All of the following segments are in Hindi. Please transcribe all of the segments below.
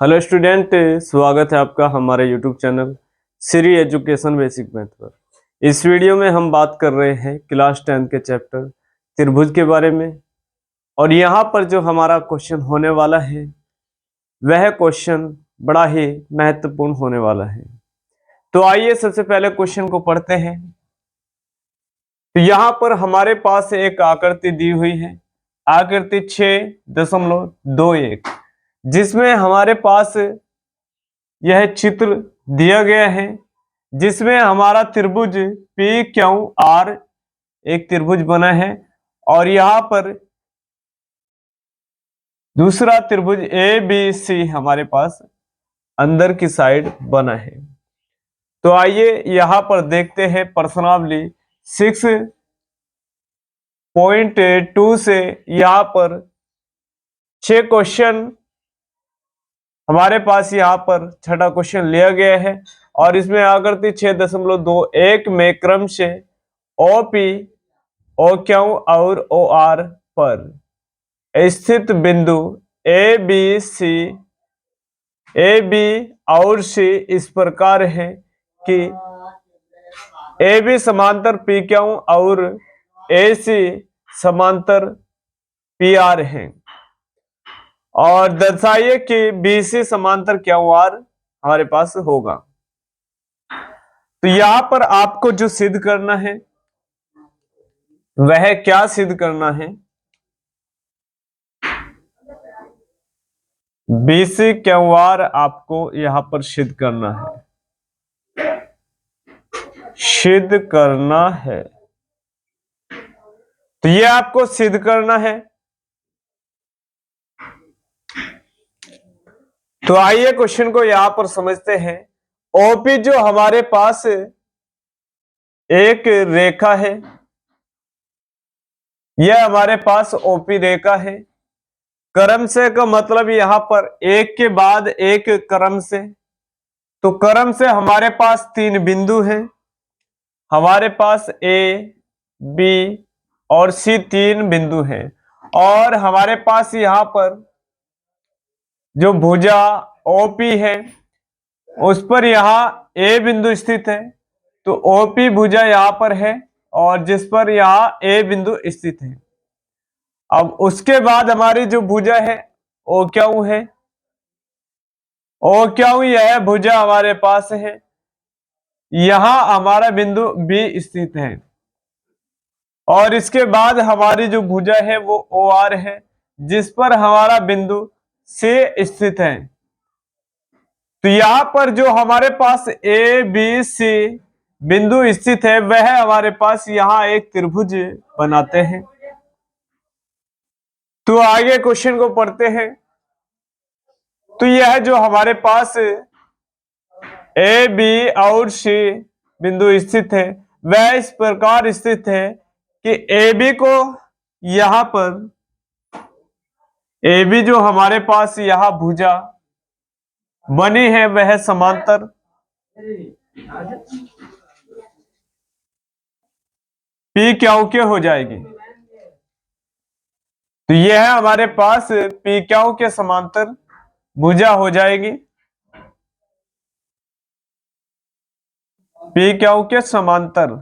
हेलो स्टूडेंट, स्वागत है आपका हमारे YouTube channel Shri education basic math पर। इस वीडियो में हम बात कर रहे हैं क्लास 10 के चैप्टर त्रिभुज के बारे में। और यहाँ पर जो हमारा क्वेश्चन होने वाला है वह क्वेश्चन बड़ा ही महत्वपूर्ण होने वाला है। तो आइए सबसे पहले क्वेश्चन को पढ़ते हैं। तो यहाँ पर हमारे पास एक आकृति दी हुई है, आकृति 6.21, जिसमें हमारे पास यह चित्र दिया गया है, जिसमें हमारा त्रिभुज पी क्यू आर एक त्रिभुज बना है और यहां पर दूसरा त्रिभुज ए बी सी हमारे पास अंदर की साइड बना है। तो आइए यहां पर देखते हैं प्रश्नावली 6.2 से यहां पर 6 क्वेश्चन हमारे पास यहाँ पर छठा क्वेश्चन लिया गया है और इसमें आकृति 6.21 में क्रम से ओपी, ओ क्यू और ओ आर पर स्थित बिंदु ए बी और सी इस प्रकार है कि ए बी समांतर पी क्यू और ए सी समांतर पी आर है और दर्शाइए कि BC समांतर क्यू आर हमारे पास होगा। तो यहां पर आपको जो सिद्ध करना है वह क्या सिद्ध करना है? BC क्यू आर आपको यहां पर सिद्ध करना है, सिद्ध करना है। तो यह आपको सिद्ध करना है। तो आइए क्वेश्चन को यहां पर समझते हैं। ओपी जो हमारे पास एक रेखा है, यह हमारे पास ओपी रेखा है। क्रम से का मतलब यहां पर एक के बाद एक क्रम से। तो क्रम से हमारे पास 3 बिंदु हैं, हमारे पास ए बी और सी 3 बिंदु हैं और हमारे पास यहां पर जो भुजा ओपी है उस पर यहां ए बिंदु स्थित है। तो ओपी भुजा यहां पर है और जिस पर यहां ए बिंदु स्थित है। अब उसके बाद हमारी जो भुजा है ओ क्यू है, ओ क्यू यह भुजा हमारे पास है, यहां हमारा बिंदु बी स्थित है और इसके बाद हमारी जो भुजा है वो ओ आर है, जिस पर हमारा बिंदु सी स्थित है। तो यहां पर जो हमारे पास ए बी सी बिंदु स्थित है वह हमारे पास यहां एक त्रिभुज बनाते हैं। तो आगे क्वेश्चन को पढ़ते हैं। तो यह जो हमारे पास ए बी और सी बिंदु स्थित है वह इस प्रकार स्थित है कि ए बी को यहां पर ए बी जो हमारे पास यहां भुजा बनी है वह समांतर पी क्यू के हो जाएगी। तो यह हमारे पास पी क्यू के समांतर भुजा हो जाएगी, पी क्यू के समांतर।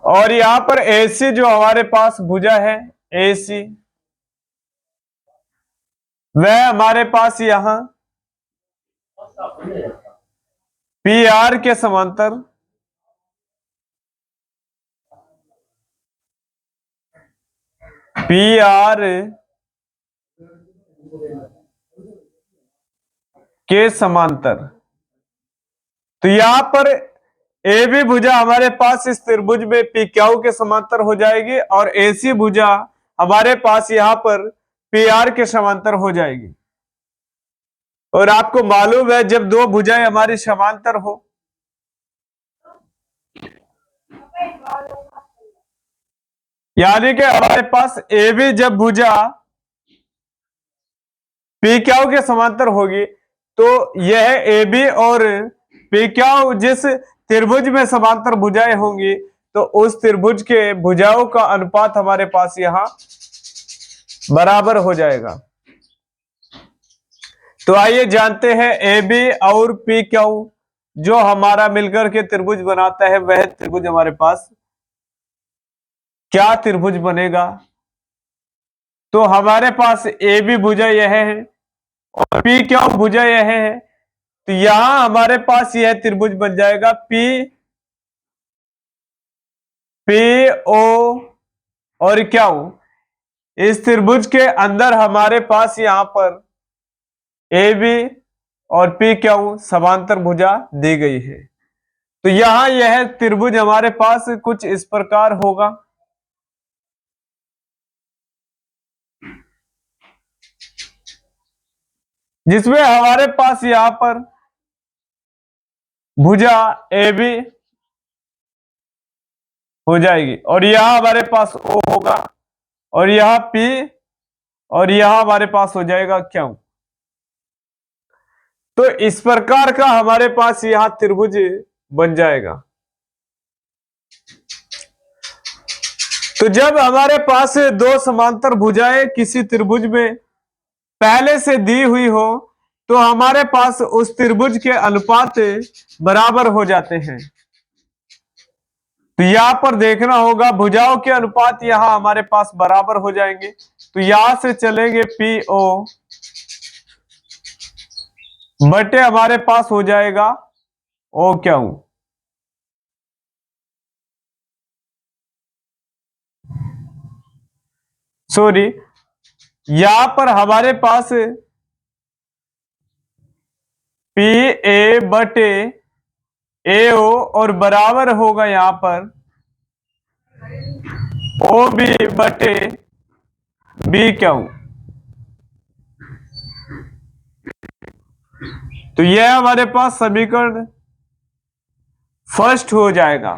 और यहां पर AC जो हमारे पास भुजा है AC वह हमारे पास यहां PR के समांतर PR के समांतर। तो यहां पर ए बी भुजा हमारे पास इस त्रिभुज में पी क्यू के समांतर हो जाएगी और AC भुजा हमारे पास यहां पर PR के समांतर हो जाएगी। और आपको मालूम है जब दो भुजाएं हमारी समांतर हो यानी कि हमारे पास ए बी जब भुजा पी क्यू के समांतर होगी तो यह ए बी और पी क्यू जिस त्रिभुज में समांतर भुजाएं होंगी तो उस त्रिभुज के भुजाओं का अनुपात हमारे पास यहां बराबर हो जाएगा। तो आइए जानते हैं ए बी और पी क्यू जो हमारा मिलकर के त्रिभुज बनाता है, वह त्रिभुज हमारे पास क्या त्रिभुज बनेगा। तो हमारे पास ए बी भुजा यह है और पी क्यू भुजा यह है। तो यहां हमारे पास यह त्रिभुज बन जाएगा पी पी ओ और क्यू। इस त्रिभुज के अंदर हमारे पास यहां पर ए बी और पी क्यू समांतर भुजा दी गई है। तो यहां यह त्रिभुज हमारे पास कुछ इस प्रकार होगा। जिसमें हमारे पास यहां पर भुजा ए बी हो जाएगी और यहां हमारे पास ओ होगा और यहां पी और यहां हमारे पास हो जाएगा क्यू। तो इस प्रकार का हमारे पास यहां त्रिभुज बन जाएगा। तो जब हमारे पास दो समांतर भुजाएं किसी त्रिभुज में पहले से दी हुई हो तो हमारे पास उस त्रिभुज के अनुपात बराबर हो जाते हैं। तो यहां पर देखना होगा भुजाओं के अनुपात यहां हमारे पास बराबर हो जाएंगे। तो यहां से चलेंगे पी ओ बटे हमारे पास हो जाएगा ओ क्यू। सॉरी, यहां पर हमारे पास पी ए बटे ए ओ और बराबर होगा यहां पर ओ बी बटे बी क्यू। तो यह हमारे पास समीकरण फर्स्ट हो जाएगा।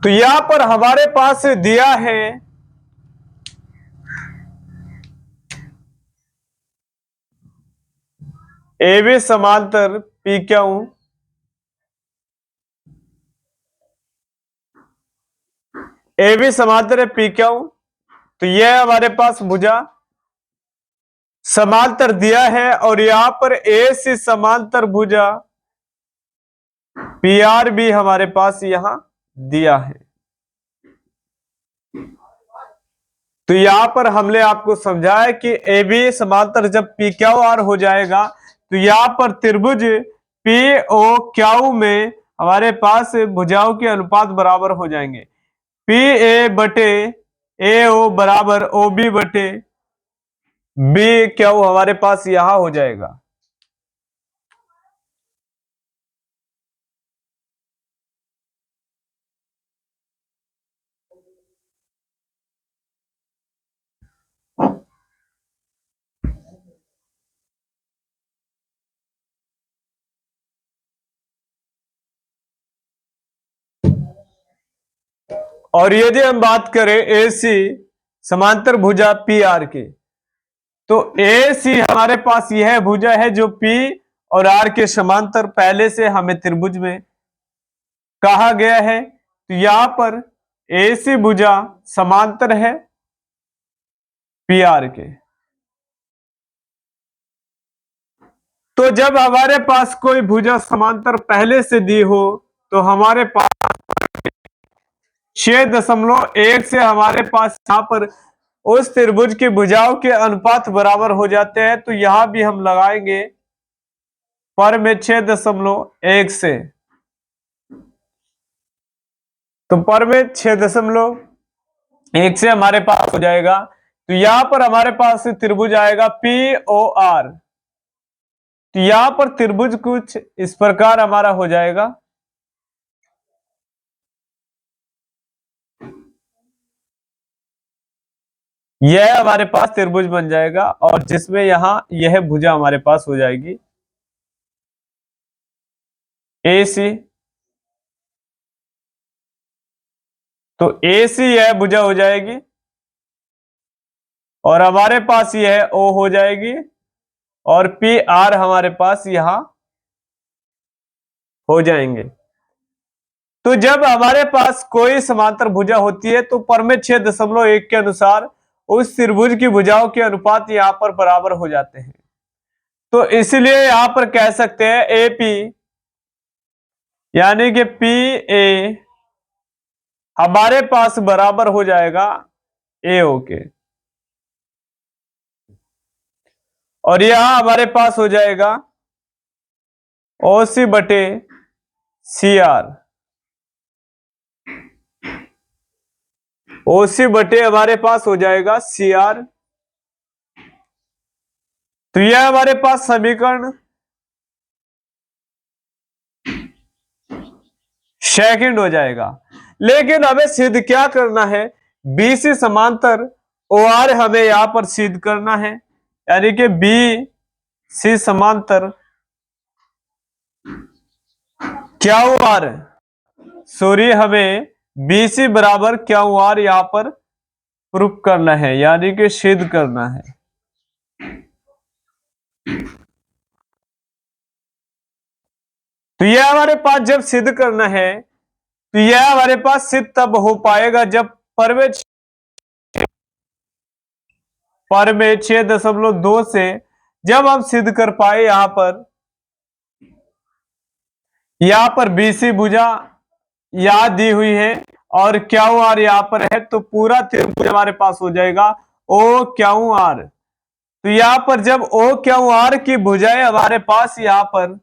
तो यहां पर हमारे पास दिया है ए बी समांतर पी क्यू ए बी समांतर है पी क्यू। तो यह हमारे पास भुजा समांतर दिया है और यहां पर ए सी समांतर भुजा पी आर भी हमारे पास यहां दिया है। तो यहां पर हमने आपको समझाया कि ए बी समांतर जब पी क्यू आर हो जाएगा तो यहां पर त्रिभुज पी ओ क्यू में हमारे पास भुजाओं के अनुपात बराबर हो जाएंगे। पी ए बटे ए ओ बराबर ओ बी बटे बी क्यू हमारे पास यहां हो जाएगा। और यदि हम बात करें ए सी समांतर भुजा पी आर की, तो ए सी हमारे पास यह भुजा है जो पी और आर के समांतर पहले से हमें त्रिभुज में कहा गया है। तो यहां पर ए सी भुजा समांतर है पी आर के। तो जब हमारे पास कोई भुजा समांतर पहले से दी हो तो हमारे पास 6.1 से हमारे पास यहां पर उस त्रिभुज की भुजाओं के अनुपात बराबर हो जाते हैं। तो यहां भी हम लगाएंगे पर में 6.1 से, तो पर में 6.1 से हमारे पास हो जाएगा। तो यहां पर हमारे पास त्रिभुज आएगा पी ओ आर। तो यहां पर त्रिभुज कुछ इस प्रकार हमारा हो जाएगा। यह हमारे पास त्रिभुज बन जाएगा और जिसमें यहां यह भुजा हमारे पास हो जाएगी ए सी। तो ए सी यह भुजा हो जाएगी और हमारे पास यह ओ हो जाएगी और पी आर हमारे पास यहां हो जाएंगे। तो जब हमारे पास कोई समांतर भुजा होती है तो परमेय 6.1 के अनुसार उस त्रिभुज की भुजाओं के अनुपात यहां पर बराबर हो जाते हैं। तो इसलिए यहां पर कह सकते हैं एपी यानी कि पी ए हमारे पास बराबर हो जाएगा एओ के, और यहां हमारे पास हो जाएगा ओसी बटे सी आर। ओसी बटे हमारे पास हो जाएगा सी आर। तो यह हमारे पास समीकरण सेकंड हो जाएगा। लेकिन हमें सिद्ध क्या करना है, बीसी समांतर ओआर हमें यहां पर सिद्ध करना है, यानी कि बी सी समांतर क्या आर, सॉरी हमें बीसी बराबर क्या आर यहां पर प्रूफ करना है, यानी कि सिद्ध करना है। तो यह हमारे पास जब सिद्ध करना है तो यह हमारे पास सिद्ध तब हो पाएगा जब परमेय 6.2 से जब हम सिद्ध कर पाए यहां पर बीसी भुजा यहां दी हुई है और क्यू आर यहां पर है, तो पूरा त्रिभुज हमारे पास हो जाएगा ओ क्यू आर। तो यहां पर जब ओ क्यू आर की भुजाएं हमारे पास यहां पर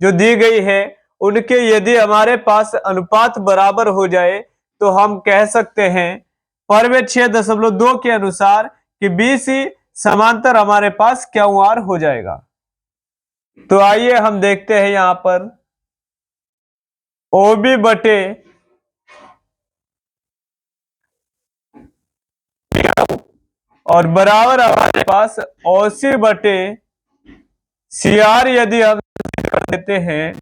जो दी गई है उनके यदि हमारे पास अनुपात बराबर हो जाए तो हम कह सकते हैं परमेय 6.2 के अनुसार कि बीसी समांतर हमारे पास क्यू आर हो जाएगा। तो आइए हम देखते हैं यहां पर ओबी बटे और बराबर हमारे पास ओसी बटे सी आर यदि हम कर देते हैं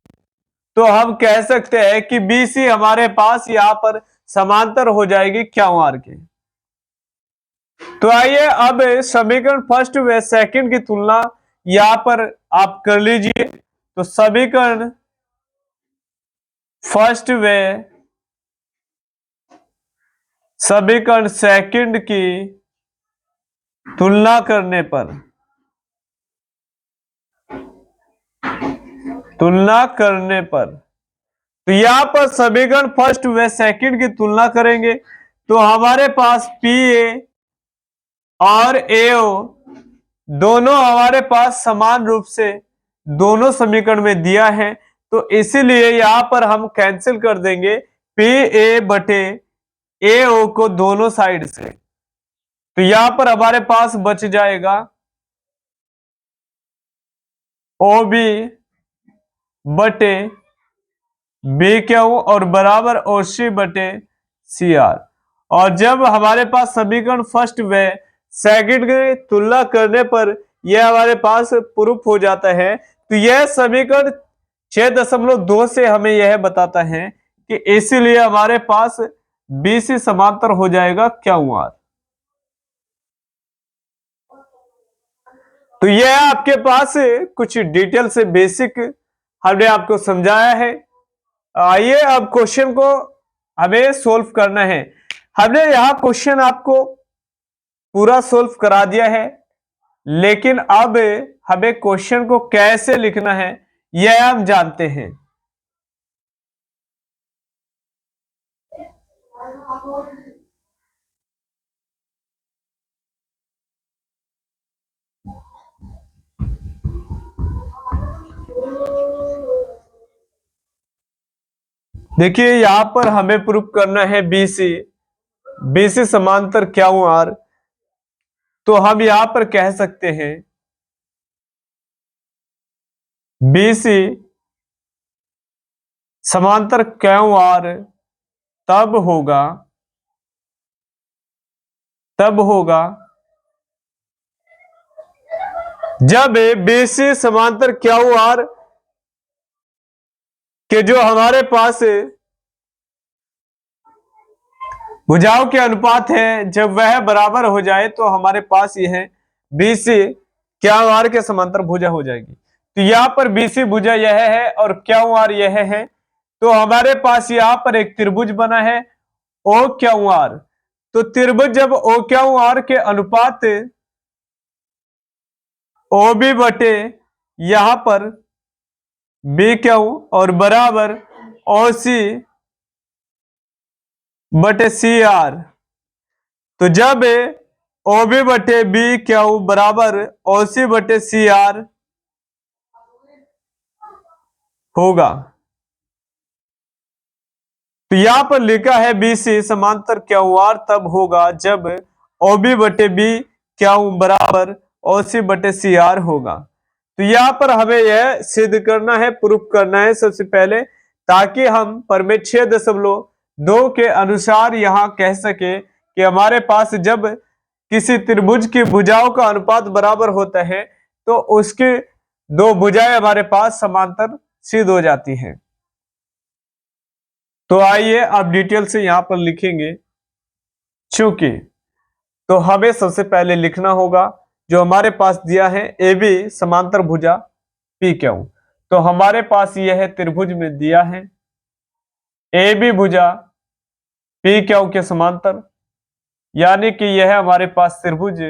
तो हम कह सकते हैं कि बीसी हमारे पास यहां पर समांतर हो जाएगी क्यू आर के। तो आइए अब समीकरण फर्स्ट व सेकंड की तुलना यहां पर आप कर लीजिए। तो समीकरण फर्स्ट व समीकरण सेकंड की तुलना करने पर तो यहां पर समीकरण फर्स्ट व सेकंड की तुलना करेंगे तो हमारे पास पी ए और एओ दोनों हमारे पास समान रूप से दोनों समीकरण में दिया है, तो इसीलिए यहां पर हम कैंसिल कर देंगे पी ए बटे एओ को दोनों साइड से। तो यहां पर हमारे पास बच जाएगा ओ बी बटे बी क्यू और बराबर ओसी बटे सी आर। और जब हमारे पास समीकरण फर्स्ट व सेकंड की तुलना करने पर यह हमारे पास प्रूफ हो जाता है, तो यह समीकरण 6.2 से हमें यह बताता है कि इसीलिए हमारे पास बीसी समांतर हो जाएगा क्यू आर। तो यह आपके पास कुछ डिटेल से बेसिक हमने आपको समझाया है। आइए अब क्वेश्चन को हमें सोल्व करना है। हमने यहां क्वेश्चन आपको पूरा सोल्व करा दिया है, लेकिन अब हमें क्वेश्चन को कैसे लिखना है यह हम जानते हैं। देखिए यहां पर हमें प्रूफ करना है बीसी समांतर क्यू आर। तो हम यहां पर कह सकते हैं बीसी समांतर क्यू आर तब होगा जब बीसी समांतर क्यू आर के जो हमारे पास भुजाओं के अनुपात है जब वह बराबर हो जाए तो हमारे पास यह बीसी क्यू आर के समांतर भुजा हो जाएगी। तो यहां पर बीसी भुजा यह है और क्यू आर यह है, तो हमारे पास यहां पर एक त्रिभुज बना है ओ क्यू आर। तो त्रिभुज जब ओ क्यू आर के अनुपात ओ बी बटे यहां पर बी क्यू और बराबर ओ सी बटे सी आर, तो जब ओ बी बटे बी क्यू बराबर ओ सी बटे सी आर होगा, तो यहां पर लिखा है बी सी समांतर क्यू आर तब होगा जब ओ बी बटे बी क्यू बराबर ओ सी बटे सी आर होगा। तो यहां पर हमें यह सिद्ध करना है, प्रूफ करना है सबसे पहले, ताकि हम परिमेय 6.2 के अनुसार यहां कह सके कि हमारे पास जब किसी त्रिभुज की भुजाओं का अनुपात बराबर होता है तो उसकी दो भुजाएं हमारे पास समांतर सिद्ध हो जाती हैं। तो आइए आप डिटेल से यहां पर लिखेंगे। चूंकि तो हमें सबसे पहले लिखना होगा जो हमारे पास दिया है ए बी समांतर भुजा पी क्यू। तो हमारे पास यह त्रिभुज में दिया है ए बी भुजा पी क्यू के समांतर, यानी कि यह हमारे पास त्रिभुज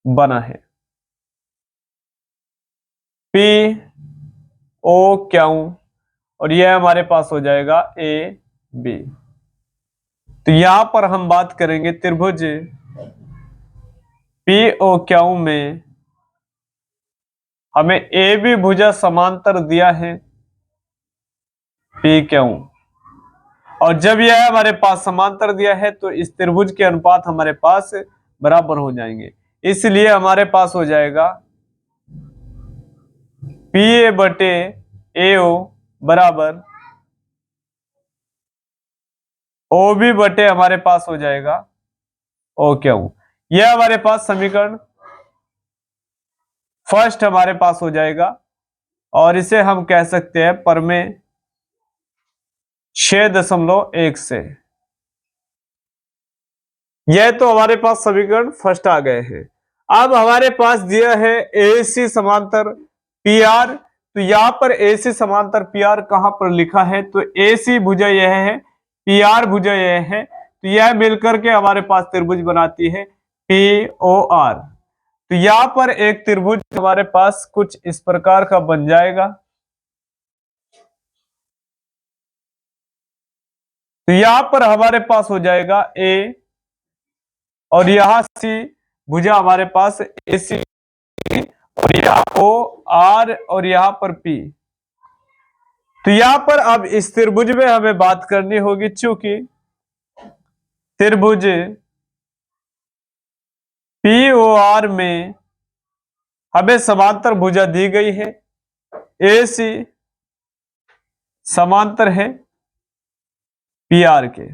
बना है पी ओ क्यू और यह हमारे पास हो जाएगा ए बी। तो यहां पर हम बात करेंगे त्रिभुज पी ओ क्यू में हमें ए बी भुजा समांतर दिया है पी क्यू, और जब यह हमारे पास समांतर दिया है तो इस त्रिभुज के अनुपात हमारे पास बराबर हो जाएंगे, इसलिए हमारे पास हो जाएगा पी ए बटे ए ओ बराबर ओ बी बटे हमारे पास हो जाएगा ओ क्यू। यह हमारे पास समीकरण फर्स्ट हमारे पास हो जाएगा, और इसे हम कह सकते हैं परिमेय 6.1 से। यह तो हमारे पास समीकरण फर्स्ट आ गए हैं। अब हमारे पास दिया है ए सी समांतर पी आर। तो यहां पर ए सी समांतर पी आर कहां पर लिखा है, तो ए सी भुजा यह है, पी आर भुजा यह है, तो यह मिलकर के हमारे पास त्रिभुज बनाती है पी ओ आर। तो यहां पर एक त्रिभुज हमारे पास कुछ इस प्रकार का बन जाएगा। तो यहां पर हमारे पास हो जाएगा ए और यहां सी भुजा हमारे पास ए सी और यहाँ ओ आर और यहां पर पी। तो यहां पर अब इस त्रिभुज में हमें बात करनी होगी, चूंकि त्रिभुज पी ओ आर में हमें समांतर भुजा दी गई है, ए सी समांतर है पी आर के।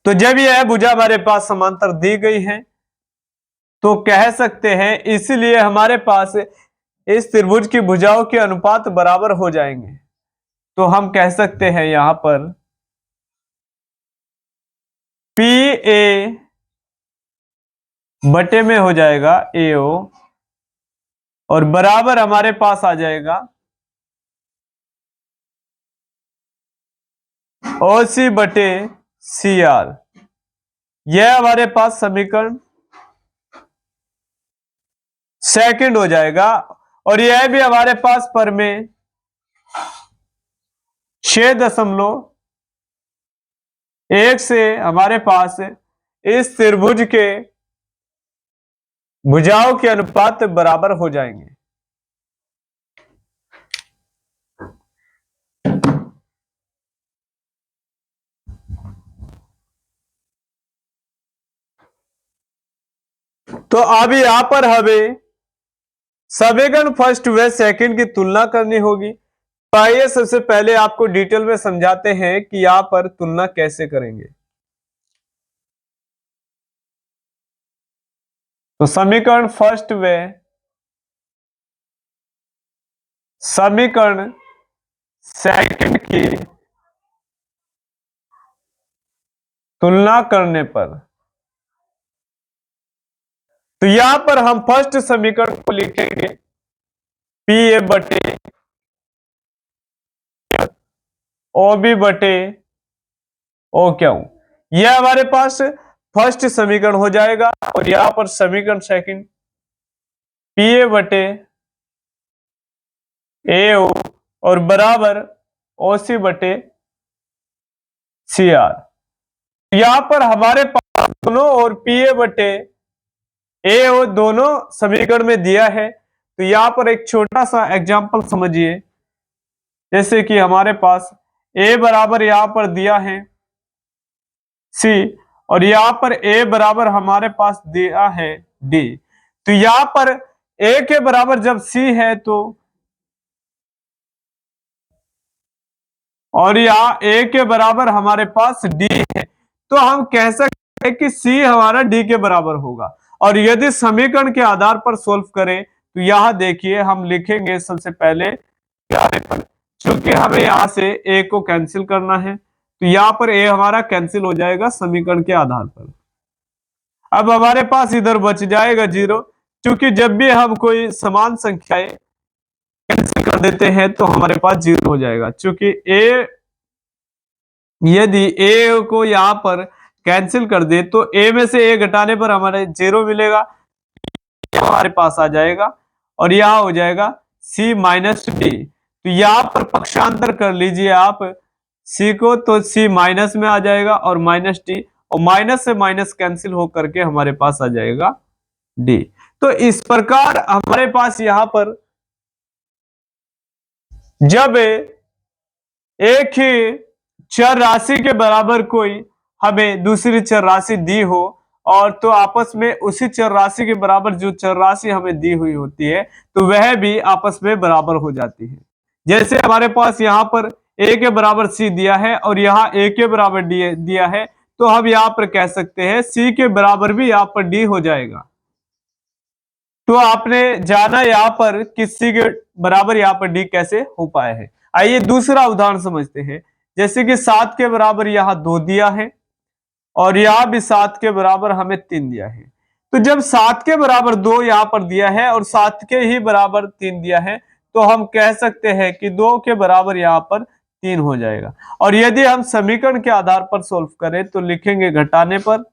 तो जब यह भुजा हमारे पास समांतर दी गई है तो कह सकते हैं, इसलिए हमारे पास इस त्रिभुज की भुजाओं के अनुपात बराबर हो जाएंगे। तो हम कह सकते हैं यहां पर पी ए बटे में हो जाएगा ए ओ और बराबर हमारे पास आ जाएगा ओ सी बटे सी आर। यह हमारे पास समीकरण सेकंड हो जाएगा, और यह भी हमारे पास परिमेय 6.1 से हमारे पास इस त्रिभुज के भुजाओं के अनुपात बराबर हो जाएंगे। तो अब यहां पर हमें समीकरण फर्स्ट व सेकंड की तुलना करनी होगी। तो आइए सबसे पहले आपको डिटेल में समझाते हैं कि यहां पर तुलना कैसे करेंगे। तो समीकरण फर्स्ट व समीकरण सेकंड की तुलना करने पर, तो यहां पर हम फर्स्ट समीकरण को लिखेंगे पी ए बटे ओ बी बटे ओ क्यू, यह हमारे पास फर्स्ट समीकरण हो जाएगा। और यहां पर समीकरण सेकंड पी ए बटे ए ओ और बराबर ओ सी बटे सी आर। यहां पर हमारे पास दोनों और पी ए बटे ए ओ दोनों समीकरण में दिया है। तो यहां पर एक छोटा सा एग्जांपल समझिए, जैसे कि हमारे पास ए बराबर यहां पर दिया है सी, और यहां पर ए बराबर हमारे पास दिया है डी। तो यहां पर ए के बराबर जब सी है तो, और यहाँ ए के बराबर हमारे पास डी है, तो हम कह सकते हैं कि सी हमारा डी के बराबर होगा। और यदि समीकरण के आधार पर सोल्व करें तो यहां देखिए हम लिखेंगे सबसे पहले क्योंकि हमें यहां से ए को कैंसिल करना है, तो यहां पर ए हमारा कैंसिल हो जाएगा समीकरण के आधार पर। अब हमारे पास इधर बच जाएगा 0, क्योंकि जब भी हम कोई समान संख्याएं कैंसिल कर देते हैं तो हमारे पास 0 हो जाएगा। क्योंकि ए, यदि ए को यहां पर कैंसिल कर दे तो ए में से ए घटाने पर हमारे 0 मिलेगा, हमारे पास आ जाएगा। और यहां हो जाएगा सी माइनस डी। तो यहां पर पक्षांतर कर लीजिए आप सी को, तो सी माइनस में आ जाएगा और माइनस डी, और माइनस से माइनस कैंसिल होकर के हमारे पास आ जाएगा डी। तो इस प्रकार हमारे पास यहां पर जब एक ही चर राशि के बराबर कोई हमें दूसरी चर राशि दी हो, और तो आपस में उसी चर राशि के बराबर जो चर राशि हमें दी हुई होती है तो वह भी आपस में बराबर हो जाती है। जैसे हमारे पास यहाँ पर ए के बराबर सी दिया है और यहाँ ए के बराबर डी दिया है, तो हम यहाँ पर कह सकते हैं सी के बराबर भी यहाँ पर डी हो जाएगा। तो आपने जाना यहाँ पर कि सी के बराबर यहाँ पर डी कैसे हो पाया है। आइए दूसरा उदाहरण समझते हैं। जैसे कि 7 के बराबर यहाँ 2 दिया है और यहाँ भी 7 के बराबर हमें 3 दिया है। तो जब 7 के बराबर 2 यहाँ पर दिया है और 7 के ही बराबर 3 दिया है, तो हम कह सकते हैं कि 2 के बराबर यहाँ पर 3 हो जाएगा। और यदि हम समीकरण के आधार पर सोल्व करें तो लिखेंगे घटाने पर,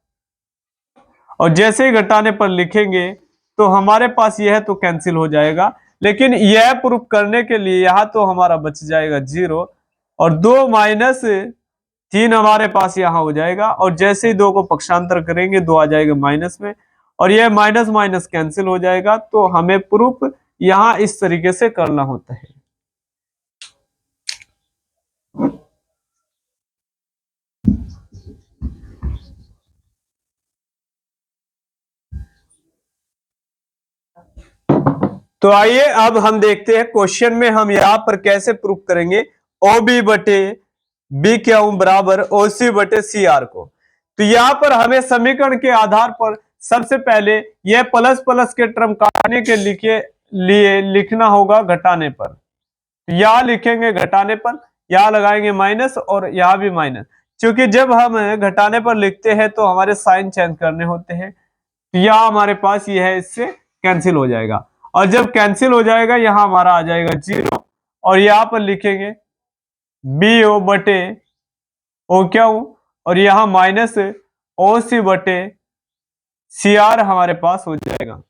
और जैसे ही घटाने पर लिखेंगे तो हमारे पास यह तो कैंसिल हो जाएगा, लेकिन यह प्रूफ करने के लिए यहां तो हमारा बच जाएगा 0, और 2 माइनस 3 हमारे पास यहां हो जाएगा। और जैसे ही 2 को पक्षांतर करेंगे 2 आ जाएगा माइनस में, और यह माइनस माइनस कैंसिल हो जाएगा। तो हमें प्रूफ यहां इस तरीके से करना होता है। तो आइए अब हम देखते हैं क्वेश्चन में हम यहां पर कैसे प्रूफ करेंगे ओ बी बटे बी क्यू बराबर ओ सी बटे सी आर को। तो यहां पर हमें समीकरण के आधार पर सबसे पहले यह प्लस प्लस के टर्म काटने के लिए लिखना होगा घटाने पर। यहां लिखेंगे घटाने पर, यहां लगाएंगे माइनस और यहां भी माइनस, क्योंकि जब हम घटाने पर लिखते हैं तो हमारे साइन चेंज करने होते हैं। तो यहां हमारे पास यह है, इससे कैंसिल हो जाएगा, और जब कैंसिल हो जाएगा यहां हमारा आ जाएगा 0, और यहां पर लिखेंगे बी ओ बटे ओ क्यू, और यहां माइनस ओ सी बटे सी आर हमारे पास हो जाएगा।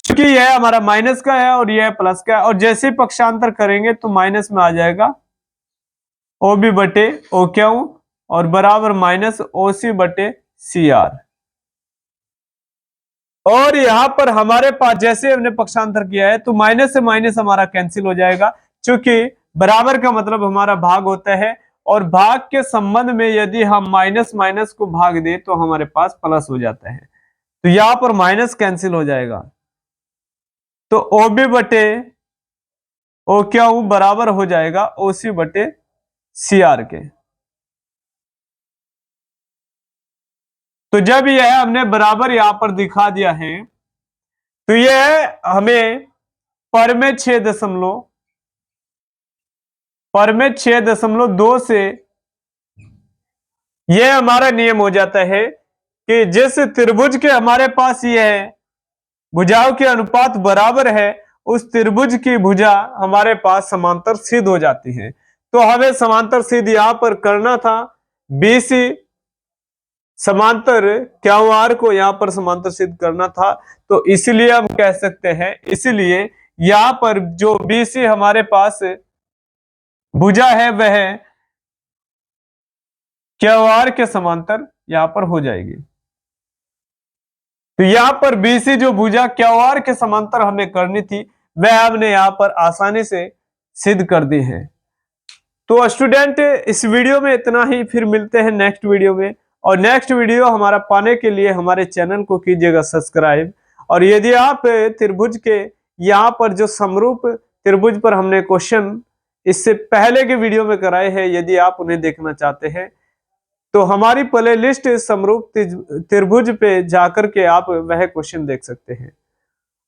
क्योंकि यह हमारा माइनस का है और यह प्लस का है, और जैसे ही पक्षांतर करेंगे तो माइनस में आ जाएगा ओ बी बटे ओ क्यू और बराबर माइनस ओ सी बटे सी आर। और यहां पर हमारे पास जैसे हमने पक्षांतर किया है तो माइनस से माइनस हमारा कैंसिल हो जाएगा, क्योंकि बराबर का मतलब हमारा भाग होता है, और भाग के संबंध में यदि हम माइनस माइनस को भाग दे तो हमारे पास प्लस हो जाता है। तो यहां पर माइनस कैंसिल हो जाएगा, तो ओ बी बटे ओ क्यू बराबर हो जाएगा ओ सी बटे सी आर के। तो जब यह हमने बराबर यहां पर दिखा दिया है तो यह हमें पर में 6.2 से यह हमारा नियम हो जाता है कि जिस त्रिभुज के हमारे पास यह भुजाओं के अनुपात बराबर है, उस त्रिभुज की भुजा हमारे पास समांतर सिद्ध हो जाती है। तो हमें समांतर सिद्ध यहां पर करना था। BC समांतर क्यूआर को यहां पर समांतर सिद्ध करना था, तो इसीलिए हम कह सकते हैं, इसीलिए यहां पर जो BC हमारे पास भुजा है वह क्यूआर के समांतर यहां पर हो जाएगी। तो यहां पर BC जो भुजा क्यूआर के समांतर हमें करनी थी वह हमने यहां पर आसानी से सिद्ध कर दी है। तो स्टूडेंट इस वीडियो में इतना ही, फिर मिलते हैं नेक्स्ट वीडियो में। और नेक्स्ट वीडियो हमारा पाने के लिए हमारे चैनल को कीजिएगा सब्सक्राइब। और यदि आप त्रिभुज के यहाँ पर जो समरूप त्रिभुज पर हमने क्वेश्चन इससे पहले के वीडियो में कराए हैं, यदि आप उन्हें देखना चाहते हैं तो हमारी प्ले लिस्ट समरूप त्रिभुज पे जाकर के आप वह क्वेश्चन देख सकते हैं।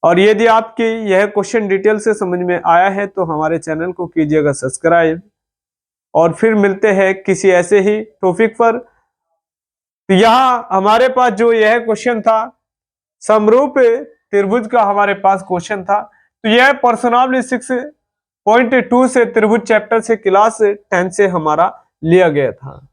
और यदि आपकी यह क्वेश्चन डिटेल से समझ में आया है तो हमारे चैनल को कीजिएगा सब्सक्राइब। और फिर मिलते हैं किसी ऐसे ही टॉपिक पर। तो यहाँ हमारे पास जो यह क्वेश्चन था, समरूप त्रिभुज का हमारे पास क्वेश्चन था। तो यह पर्सनल 6.2 से त्रिभुज चैप्टर से क्लास 10 से हमारा लिया गया था।